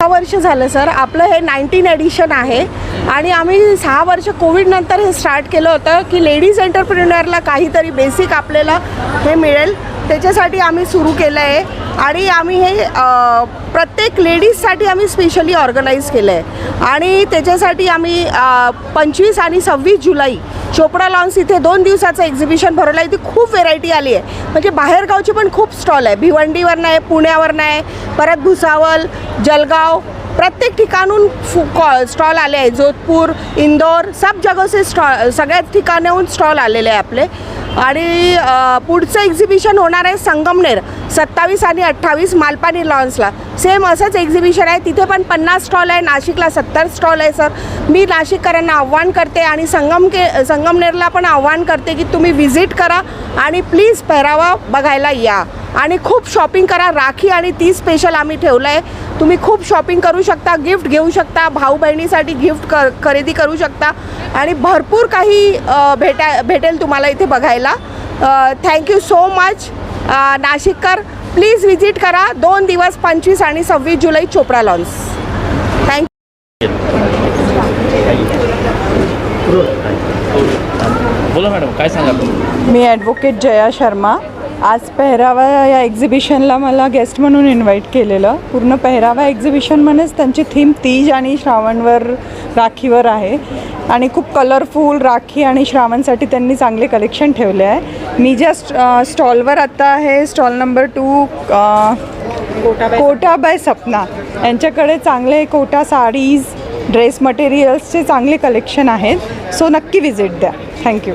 6 वर्ष झालं सर. आपलं हे 19 एडिशन आहे आणि आम्ही 6 वर्ष कोविडनंतर हे स्टार्ट केलं होतं की लेडीज एंटरप्रेन्युअरला काहीतरी बेसिक आपल्याला हे मिळेल, त्याच्यासाठी आम्ही सुरू केलं आहे. आणि आम्ही हे प्रत्येक लेडीजसाठी आम्ही स्पेशली ऑर्गनाईज केलं आहे. आणि त्याच्यासाठी आम्ही 25 आणि 26 जुलै चोपडा लॉन्स इथे 2 दिवसाचं एक्झिबिशन भरवलं आहे. इथे खूप व्हेरायटी आली आहे, म्हणजे बाहेरगावचे पण खूप स्टॉल आहे. भिवंडीवर नाही, पुण्यावर नाही, परत भुसावळ, जळगाव, प्रत्येक ठिकाणून स्टॉल आले आहे. जोधपूर, इंदौर, सब जगह से स्टॉल, सगळ्याच ठिकाणाहून स्टॉल आलेले आहे आपले. आणि पुढचं एक्झिबिशन होणार आहे संगमनेर 27 आणि 28 मालपानी लॉन्सला. सेम असंच एक्झिबिशन आहे, तिथे पण 50 स्टॉल आहे. नाशिकला 70 स्टॉल आहे सर. मी नाशिककरांना आव्हान करते आणि संगमनेरला पण आव्हान करते की तुम्ही व्हिजिट करा आणि प्लीज पेहरावा बघायला या आणि खूप शॉपिंग करा. राखी आणि ती स्पेशल आम्ही ठेवलं आहे. तुम्ही खूप शॉपिंग करू शकता, गिफ्ट घेऊ शकता, भाऊ बहिणीसाठी गिफ्ट खरेदी करू शकता आणि भरपूर काही भेटेल तुम्हाला इथे बघायला. थँक्यू सो मच नाशिककर. प्लीज व्हिजिट करा. 2 दिवस 25 आणि 26 जुलै चोपडा लॉन्स. थँक्यू. बोला मॅडम, काय सांगा तुम्ही? मी ॲडव्होकेट जया शर्मा. आज पेहरावा या एक्झिबिशनला मला गेस्ट म्हणून इन्व्हाइट केलेलं. पूर्ण पेहरावा एक्झिबिशनमध्येच त्यांची थीम तीज आणि श्रावणवर, राखीवर आहे आणि खूप कलरफुल राखी आणि श्रावणसाठी त्यांनी चांगले कलेक्शन ठेवले आहे. मी ज्या स्टॉलवर आता आहे, stall number 2 Kota by Sapna, यांच्याकडे चांगले कोटा साडीज, ड्रेस मटेरियल्सचे चांगले कलेक्शन आहेत. सो नक्की विजिट द्या. थँक्यू.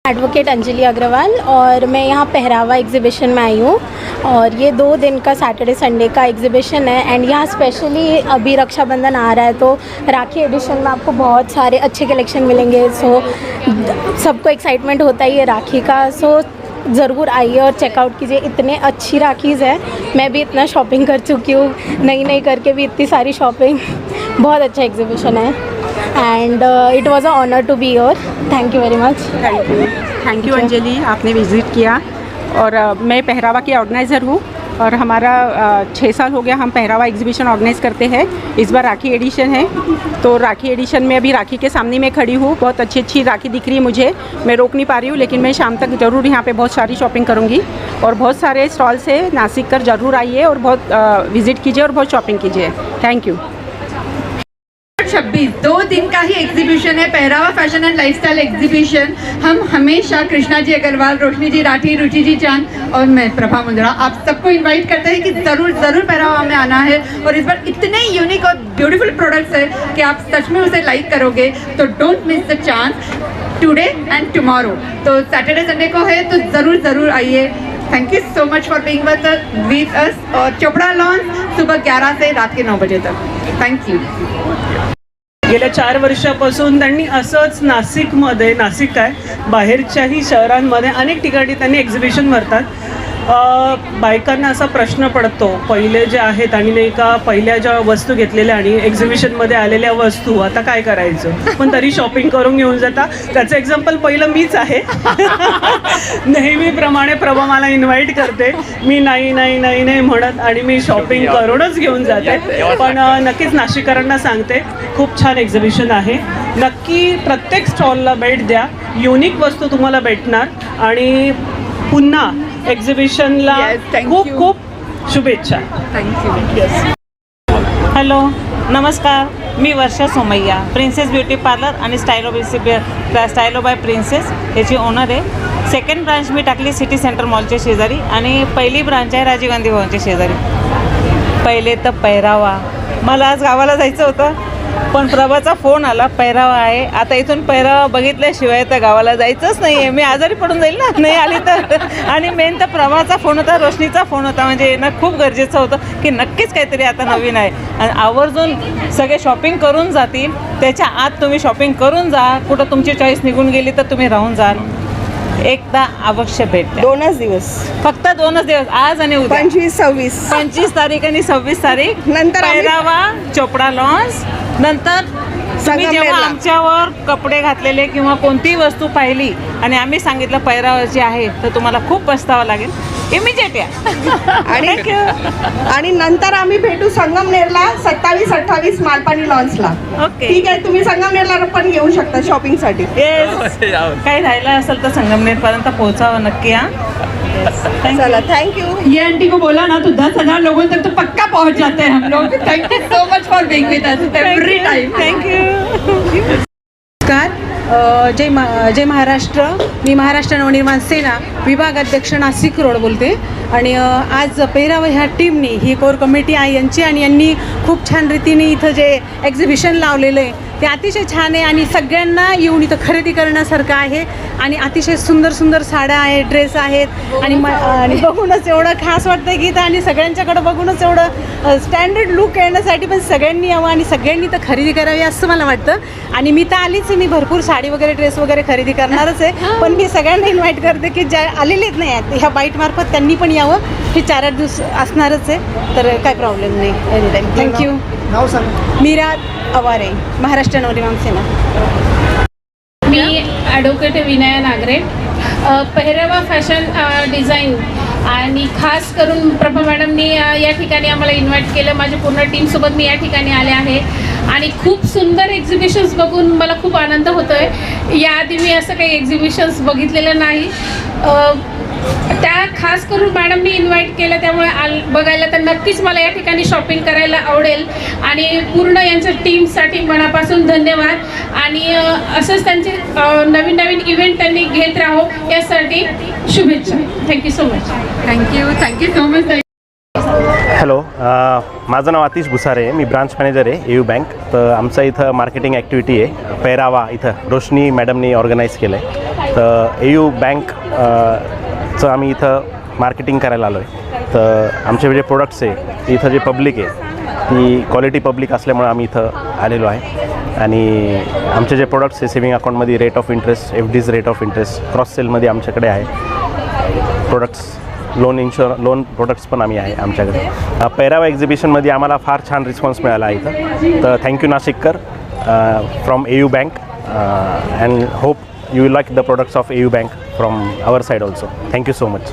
एडवोकेट अंजलि अग्रवाल और मैं यहाँ पहरावा एग्ज़िबिशन में आई हूँ और ये 2 दिन का सैटरडे संडे का एग्ज़िबिशन है. एंड यहाँ स्पेशली अभी रक्षाबंधन आ रहा है तो राखी एडिशन में आपको बहुत सारे अच्छे कलेक्शन मिलेंगे. सो सबको एक्साइटमेंट होता ही है राखी का. सो ज़रूर आइए और चेकआउट कीजिए. इतने अच्छी राखीज़ है. मैं भी इतना शॉपिंग कर चुकी हूँ, नई करके भी इतनी सारी शॉपिंग. बहुत अच्छा एग्ज़िबिशन है and it was a honour to be your. Thank you very much. Thank you Anjali, आपने विज़िट किया. और मैं पहरावा की ऑर्गेनाइज़र हूँ और हमारा 6 साल हो गया हम पहरावा एग्जीबिशन ऑर्गेनाइज़ करते हैं. इस बार राखी एडिशन है तो राखी एडिशन में अभी राखी के सामने मैं खड़ी हूँ. बहुत अच्छी राखी दिख रही है मुझे. मैं रोक नहीं पा रही हूँ लेकिन मैं शाम तक ज़रूर यहाँ पे बहुत सारी शॉपिंग करूँगी और बहुत सारे स्टॉल्स है. नासिक कर ज़रूर आइए और बहुत विज़िट कीजिए और बहुत शॉपिंग कीजिए. Thank you. 26 2 दिन का ही एग्जीबिशन है, पहरावा फैशन एंड लाइफस्टाइल एग्जीबिशन. हम हमेशा कृष्णा जी अग्रवाल, रोशनी जी राठी, रुचि जी चांद और मैं प्रभा मुंद्रा आप सबको इनवाइट करते हैं कि ज़रूर पहरावा में आना है. और इस बार इतने यूनिक और ब्यूटीफुल प्रोडक्ट्स है कि आप सच में उसे लाइक करोगे. तो don't miss the chance today end tomorrow. तो सैटरडे संडे को है तो ज़रूर आइए. Thank you so much for being with us. और चोपड़ा लॉन्च सुबह 11 से रात के 9 बजे तक. Thank you. गेल्या 4 वर्षापासून त्यांनी असंच नाशिकमध्ये, नाशिक काय बाहेरच्याही शहरांमध्ये अनेक ठिकाणी त्यांनी एक्झिबिशन भरतात. बायकांना असा प्रश्न पडतो, पहिले जे आहेत आणि नाही का पहिल्या ज्या वस्तू घेतलेल्या आणि एक्झिबिशनमध्ये आलेल्या वस्तू आता काय करायचं, पण तरी शॉपिंग करून घेऊन जाता. त्याचं एक्झाम्पल पहिलं मीच आहे. नेहमीप्रमाणे प्रभा मला इन्व्हाइट करते, मी नाही म्हणत आणि मी शॉपिंग करूनच घेऊन जाते. पण नक्कीच नाशिककरांना सांगते, खूप छान एक्झिबिशन आहे. नक्की प्रत्येक स्टॉलला भेट द्या. युनिक वस्तू तुम्हाला भेटणार आणि पुन्हा एक्झिबिशनला खूप शुभेच्छा. थँक्यू. हॅलो, नमस्कार. मी वर्षा सोमय्या, प्रिन्सेस ब्युटी पार्लर आणि स्टायलो बाय प्रिन्सेस याची ओनर आहे. 2nd ब्रांच मी टाकली सिटी सेंटर मॉलच्या शेजारी आणि पहिली ब्रांच आहे राजीव गांधी भवनच्या शेजारी. पहिले तर पेहरावा, मला आज गावाला जायचं होतं पण प्रभाचा फोन आला, पेहरावा आहे. आता इथून पेहरावा बघितल्याशिवाय तर गावाला जायचंच नाही आहे. मी आजारी पडून जाईल ना नाही आली तर. आणि मेन तर प्रभाचा फोन होता, रोशनीचा फोन होता. म्हणजे येणं खूप गरजेचं होतं की नक्कीच काहीतरी आता नवीन आहे आणि आवर्जून सगळे शॉपिंग करून जातील. त्याच्या आत तुम्ही शॉपिंग करून जा. कुठं तुमची चॉईस निघून गेली तर तुम्ही राहून जाल. एकदा अवश्य भेट द्या. 2च दिवस, फक्त 2च दिवस, आज आणि उद्या. 25 तारीख आणि 26 तारीख नंतर पेहरावा चोपडा लॉन्स, नंतर तुम्ही जेव्हा संगमनेरला. आमच्यावर कपडे घातलेले किंवा कोणतीही वस्तू पाहिली आणि आम्ही सांगितलं पैरावाची आहे तर तुम्हाला खूप पस्तावं लागेल. इमिजिएट या. आणि नंतर आम्ही भेटू संगमनेरला 27-28 मालपाणी लॉन्चला. ओके. ठीक आहे, तुम्ही संगमनेरला पण येऊ शकता शॉपिंगसाठी. येस. काही राहिलं असेल तर संगमनेरपर्यंत पोहोचावं नक्की. चला, थँक्यू. ये आंटी को बोला ना तो 10,000 लोगों तक तो पक्का पहुंच जाते हैं हम लोग. Thank you so much for being with us every time. नमस्कार. जय महाराष्ट्र. मी महाराष्ट्र नवनिर्माण सेना विभाग अध्यक्ष नाशिक रोड बोलते. आणि आज पेहरावा ह्या टीमनी ही कोर कमिटी आहे यांची आणि यांनी खूप छान रीतीने इथं जे एक्झिबिशन लावलेलं आहे ते अतिशय छान आहे आणि सगळ्यांना येऊन इथं खरेदी करण्यासारखं आहे. आणि अतिशय सुंदर सुंदर साड्या आहेत, ड्रेस आहेत आणि आणि बघूनच एवढं खास वाटतं की इथं आणि सगळ्यांच्याकडं बघूनच एवढं स्टँडर्ड लुक येण्यासाठी पण सगळ्यांनी यावं आणि सगळ्यांनी तर खरेदी करावी असं मला वाटतं. आणि मी तर आलीच आहे, मी भरपूर साडी वगैरे ड्रेस वगैरे खरेदी करणारच आहे. पण मी सगळ्यांना इन्व्हाइट करते की ज्या आलेलेच नाही आहेत ह्या बाईटमार्फत त्यांनी पण यावं. हे 4-8 दिवस असणारच आहे तर काय प्रॉब्लेम नाही. Any time. Thank you. Meera Aware, Maharashtra Navnirman Sena. मी ॲडव्होकेट विनया नागरे. पेहरावा फॅशन डिझाईन आणि खास करून प्रभा मॅडमनी या ठिकाणी आम्हाला इन्व्हाइट केलं. माझ्या पूर्ण टीमसोबत मी या ठिकाणी आले आहे आणि खूप सुंदर एक्झिबिशन्स बघून मला खूप आनंद होतो आहे. याआधी मी असं काही एक्झिबिशन्स बघितलेलं नाही. त्या खास करून मॅडमनी इन्व्हाइट केलं त्यामुळे बघायला तर नक्कीच मला या ठिकाणी शॉपिंग करायला आवडेल. आणि पूर्ण यांच्या टीमसाठी मनापासून धन्यवाद. आणि असंच त्यांचे नवीन नवीन इव्हेंट त्यांनी घेत राहो यासाठी शुभेच्छा. Thank you so much. Thank you so much. Hello, माझं नाव आतिश भुसारे आहे. मी ब्रांच मॅनेजर आहे AU बँक. तर आमचं इथं मार्केटिंग ॲक्टिव्हिटी आहे पेहरावा. इथं रोशनी मॅडमनी ऑर्गनाईज केलं आहे. तर AU बँक चं आम्ही इथं मार्केटिंग करायला आलो आहे. तर आमचे जे प्रोडक्ट्स आहे इथं जे पब्लिक आहे ती क्वालिटी पब्लिक असल्यामुळे आम्ही इथं आलेलो आहे. आणि आमचे जे प्रोडक्ट्स आहे सेविंग अकाउंटमध्ये रेट ऑफ इंटरेस्ट, FDज रेट ऑफ इंटरेस्ट, क्रॉस सेलमध्ये आमच्याकडे आहे प्रोडक्ट्स. लोन प्रोडक्ट्स पण आम्ही आहे आमच्याकडे. पेहरावा एक्झिबिशनमध्ये आम्हाला फार छान रिस्पॉन्स मिळाला आहे इथं. तर थँक्यू नाशिककर from AU bank and hope you will like the products of AU Bank from our side also. Thank you so much.